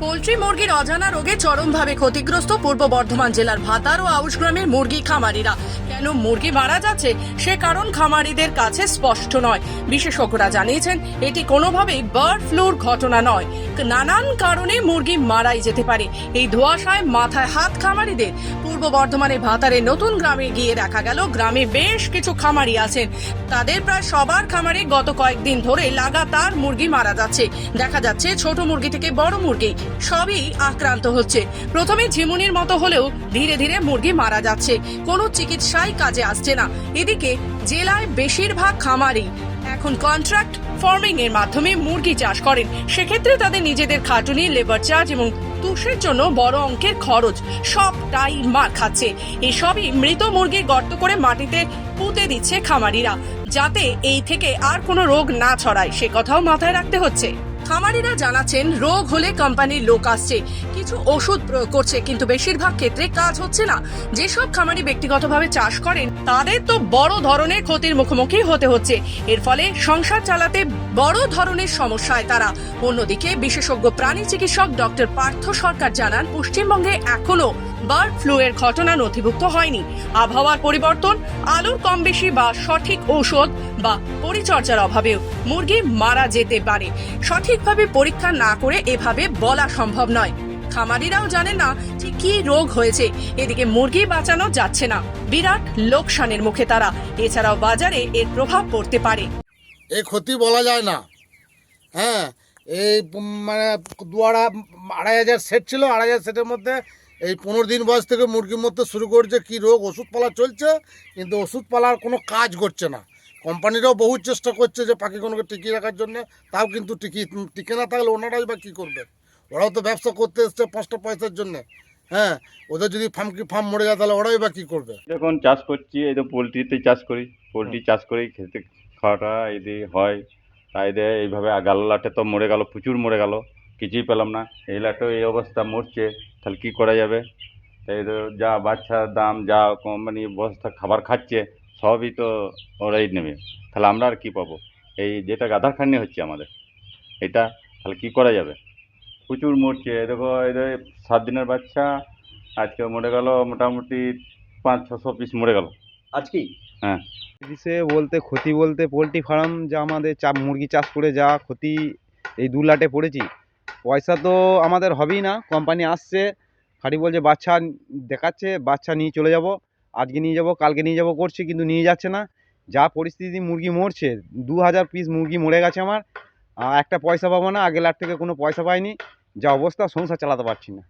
Poultry মুরগির অজানা রোগে চরমভাবে ক্ষতিগ্রস্ত পূর্ব বর্ধমান জেলার ভাতার ও আউশ গ্রামের মুরগি খামারিরা। কেন মুরগি মারা যাচ্ছে সে কারণ খামারিদের কাছে স্পষ্ট নয়। বিশেষজ্ঞরা জানিয়েছেন এটি কোনোভাবেই বার্ড ফ্লুর ঘটনা নয়, নানান কারণে মুরগি মারাই যেতে পারে। এই ধোঁয়াশায় মাথায় হাত খামারিদের। পূর্ব বর্ধমানে ভাতারের নতুন গ্রামে গিয়ে দেখা গেল গ্রামে বেশ কিছু খামারি আছেন। তাদের প্রায় সবার খামারে গত কয়েকদিন ধরে লাগাতার মুরগি মারা যাচ্ছে। দেখা যাচ্ছে ছোট মুরগি থেকে বড় মুরগি সবই আক্রান্ত হচ্ছে। প্রথমে ঝিমুনির মতো হলেও ধীরে ধীরে মুরগি মারা যাচ্ছে, কোনো চিকিৎসাই কাজে আসছে না। এদিকে জেলায় বেশিরভাগ খামারি এখন কন্ট্রাক্ট ফার্মিং এর মাধ্যমে মুরগি চাষ করেন। সেক্ষেত্রে তাদের নিজেদের খাটুনি, লেবার চার্জ এবং তুষের জন্য বড় অঙ্কের খরচ সবটাই মার খাচ্ছে। এসবই মৃত মুরগির গর্ত করে মাটিতে পুঁতে দিচ্ছে খামারিরা, যাতে এই থেকে আর কোনো রোগ না ছড়ায় সে কথাও মাথায় রাখতে হচ্ছে। খামারিরা জানাচ্ছেন রোগ হলে কোম্পানির লোক আসছে, কিছু ওষুধ প্রয়োগ করছে, কিন্তু বেশিরভাগ ক্ষেত্রে কাজ হচ্ছে না। যেসব খামারি ব্যক্তিগতভাবে চাষ করেন তাদের তো বড় ধরনের ক্ষতির মুখোমুখি হতে হচ্ছে। এর ফলে সংসার চালাতে বড় ধরনের সমস্যায় তারা। অন্যদিকে বিশেষজ্ঞ প্রাণী চিকিৎসক ডক্টর পার্থ সরকার জানান, পশ্চিমবঙ্গে এখনো বার্ড ফ্লু এর ঘটনা নথিভুক্ত হয়নি। আবহাওয়ার পরিবর্তন, আলুর কম বেশি বা সঠিক ঔষধ বা পরিচর্যার অভাবেও মুরগি মারা যেতে পারে। সঠিকভাবে পরীক্ষা না করে এভাবে বলা সম্ভব নয়। খামারিরাও জানেন না যে কি রোগ হয়েছে। এদিকে মুরগি বাঁচানো যাচ্ছে না, বিরাট লোকসানের মুখে তারা। এছাড়াও বাজারে এর প্রভাব পড়তে পারে। এই ক্ষতি বলা যায় না। হ্যাঁ, এই মানে 2,500 সেট ছিল, 2,500 সেটের মধ্যে এই 15 দিন বয়স থেকে মুরগির মধ্যে শুরু করছে কি রোগ। ওষুধ পালা চলছে, কিন্তু ওষুধ পালার কোনো কাজ করছে না। কোম্পানিরাও বহু চেষ্টা করছে যে পাখিগুলোকে টিকিয়ে রাখার জন্য, তাও কিন্তু টিকে না থাকলে ওনারাই বা কী করবে? ওরাও তো ব্যবসা করতে এসছে 5টা পয়সার জন্যে। হ্যাঁ, ওদের যদি ফার্ম মরে যায় তাহলে ওরাই বা কী করবে? যখন চাষ করছি, এই তো পোলট্রিতে চাষ করি, পোলট্রি চাষ করেই খেতে খাওয়াটা এই হয়। তাই দিয়ে এইভাবে গাল লাটে তো মরে গেল, প্রচুর মরে গেল, কিছুই পেলাম না। এই লাটেও এই অবস্থা, মরছে, তাহলে কী করা যাবে? তাই তো যা বাচ্চার দাম, যা কোম্পানি বস্তা খাবার খাচ্ছে, সবই তো ওরাই নেবে, তাহলে আমরা আর কী পাবো? এই যেটা গাধার খাটনি হচ্ছে আমাদের, এটা তাহলে কী করা যাবে? প্রচুর মরছে। দেখো এই 7 দিনের বাচ্চা আজকে মরে গেল, মোটামুটি 500-600 পিস মরে গেল আজকেই হ্যাঁ। বিষয়ে বলতে ক্ষতি বলতে পোলট্রি ফার্ম যা আমাদের মুরগি চাষ করে যা ক্ষতি, এই 2 লাটে পড়েছি। পয়সা তো আমাদের হবেই না। কোম্পানি আসছে, খালি বলছে বাচ্চা দেখাচ্ছে, বাচ্চা নিয়ে চলে যাব, আজকে নিয়ে যাব, কালকে নিয়ে যাব করছি, কিন্তু নিয়ে যাচ্ছে না। যা পরিস্থিতি, মুরগি মরছে, 2,000 পিস মুরগি মরে গেছে আমার। একটা পয়সা পাবো না, আগের লাট থেকে কোনো পয়সা পাইনি। যা অবস্থা, সংসার চালাতে পারছি না।